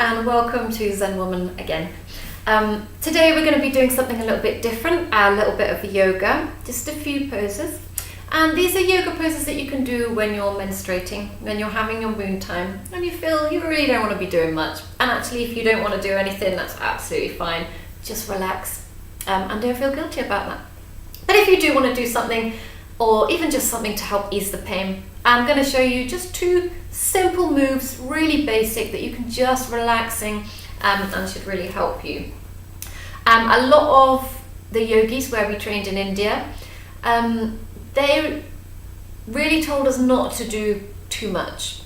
and welcome to Zen Woman again. Today we're going to be doing something a little bit different, a little bit of yoga, just a few poses. And these are yoga poses that you can do when you're menstruating, when you're having your moon time, and you feel you really don't want to be doing much. And actually, if you don't want to do anything, that's absolutely fine. Just relax and don't feel guilty about that. But if you do want to do something, or even just something to help ease the pain, I'm going to show you just two simple moves, really basic, that you can just relaxing and should really help you. A lot of the yogis where we trained in India, they really told us not to do too much.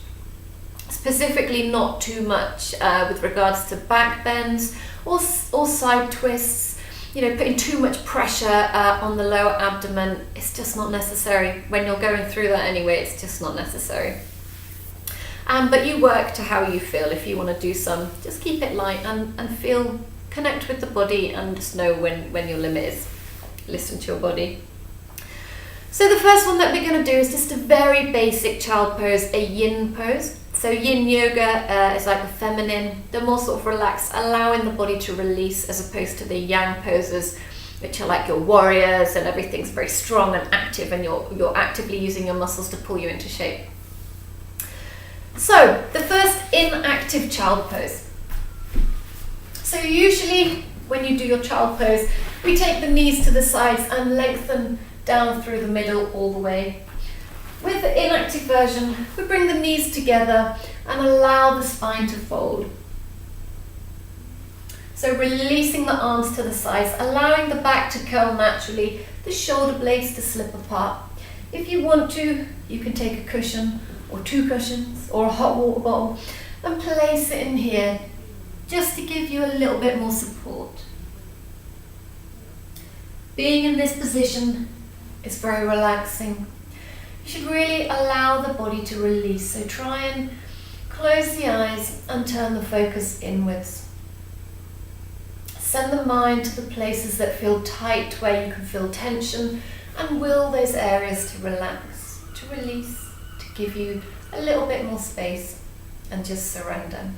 Specifically not too much with regards to back bends or side twists. You know, putting too much pressure on the lower abdomen, it's just not necessary. When you're going through that anyway, it's just not necessary. But you work to how you feel. If you want to do some, just keep it light and feel, connect with the body and just know when your limit is. Listen to your body. So the first one that we're going to do is just a very basic child pose, a yin pose. So yin yoga is like the feminine, the more sort of relaxed, allowing the body to release, as opposed to the yang poses, which are like your warriors and everything's very strong and active, and you're actively using your muscles to pull you into shape. So the first inactive child pose. So usually when you do your child pose, we take the knees to the sides and lengthen down through the middle all the way. With the inactive version, we bring the knees together and allow the spine to fold. So releasing the arms to the sides, allowing the back to curl naturally, the shoulder blades to slip apart. If you want to, you can take a cushion or two cushions or a hot water bottle and place it in here just to give you a little bit more support. Being in this position is very relaxing. You should really allow the body to release. So try and close the eyes and turn the focus inwards. Send the mind to the places that feel tight, where you can feel tension, and will those areas to relax, to release, to give you a little bit more space and just surrender.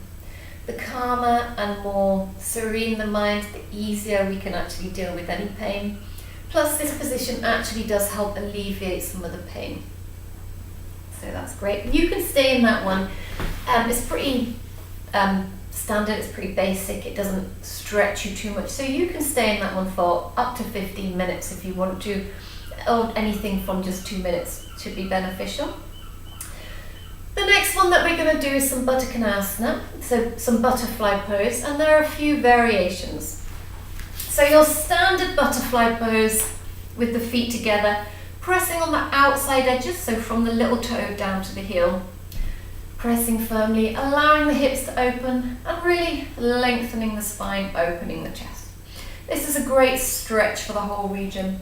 The calmer and more serene the mind, the easier we can actually deal with any pain. Plus, this position actually does help alleviate some of the pain. So that's great. You can stay in that one. It's pretty standard, it's pretty basic, it doesn't stretch you too much. So you can stay in that one for up to 15 minutes if you want to, or anything from just 2 minutes should be beneficial. The next one that we're going to do is some Uttanasana, so some butterfly pose, and there are a few variations. So your standard butterfly pose with the feet together, pressing on the outside edges, so from the little toe down to the heel. Pressing firmly, allowing the hips to open and really lengthening the spine, opening the chest. This is a great stretch for the whole region,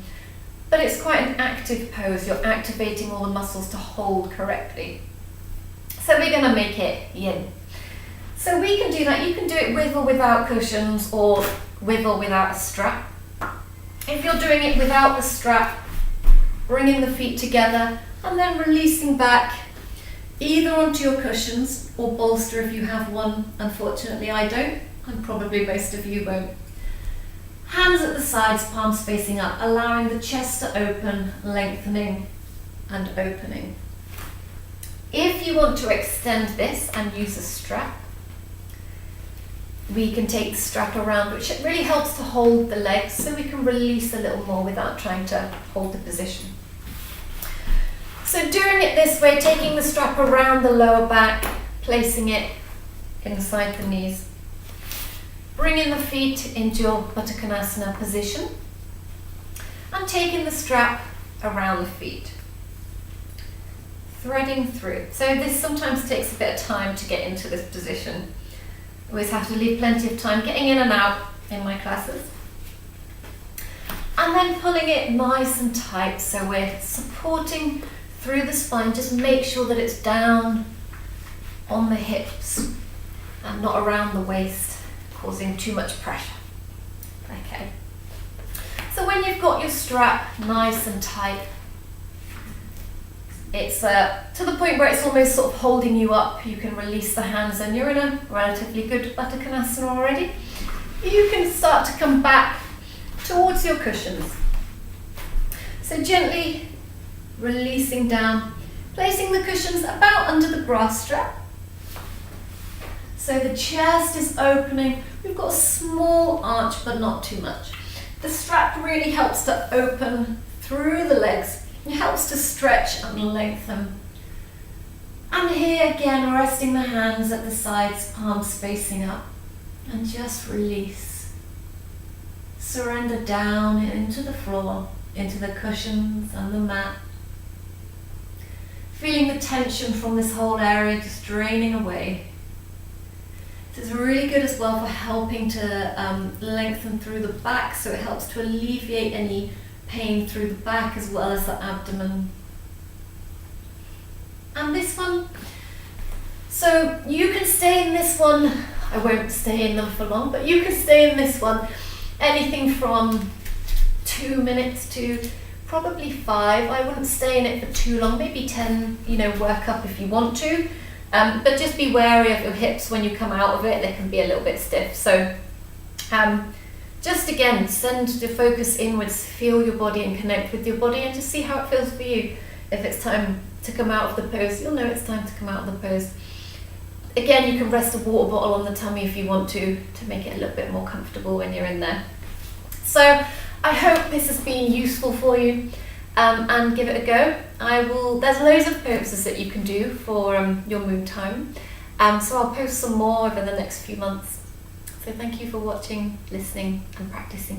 but it's quite an active pose. You're activating all the muscles to hold correctly. So we're going to make it yin. So we can do that. You can do it with or without cushions, or with or without a strap. If you're doing it without the strap, bringing the feet together and then releasing back either onto your cushions or bolster if you have one. Unfortunately, I don't, and probably most of you won't. Hands at the sides, palms facing up, allowing the chest to open, lengthening and opening. If you want to extend this and use a strap, we can take the strap around, which really helps to hold the legs, so we can release a little more without trying to hold the position. So doing it this way, taking the strap around the lower back, placing it inside the knees, bringing the feet into your Uttanasana position, and taking the strap around the feet. Threading through. So this sometimes takes a bit of time to get into this position. Always have to leave plenty of time getting in and out in my classes. And then pulling it nice and tight, so we're supporting through the spine. Just make sure that it's down on the hips and not around the waist, causing too much pressure. Okay. So when you've got your strap nice and tight, It's to the point where it's almost sort of holding you up. You can release the hands and you're in a relatively good Baddha Konasana already. You can start to come back towards your cushions. So gently releasing down, placing the cushions about under the bra strap. So the chest is opening. We've got a small arch, but not too much. The strap really helps to open through the legs. It helps to stretch and lengthen. And here again, resting the hands at the sides, palms facing up. And just release. Surrender down into the floor, into the cushions and the mat. Feeling the tension from this whole area just draining away. This is really good as well for helping to lengthen through the back, so it helps to alleviate any pain through the back as well as the abdomen. And this one, so you can stay in this one, I won't stay in them for long, but you can stay in this one anything from 2 minutes to probably 5. I wouldn't stay in it for too long, maybe 10, work up if you want to. But just be wary of your hips when you come out of it. They can be a little bit stiff. So just again, send the focus inwards, feel your body and connect with your body and just see how it feels for you. If it's time to come out of the pose, you'll know it's time to come out of the pose. Again, you can rest a water bottle on the tummy if you want to make it a little bit more comfortable when you're in there. So I hope this has been useful for you. And give it a go. There's loads of poses that you can do for your Moontime. So I'll post some more over the next few months. So thank you for watching, listening and practicing.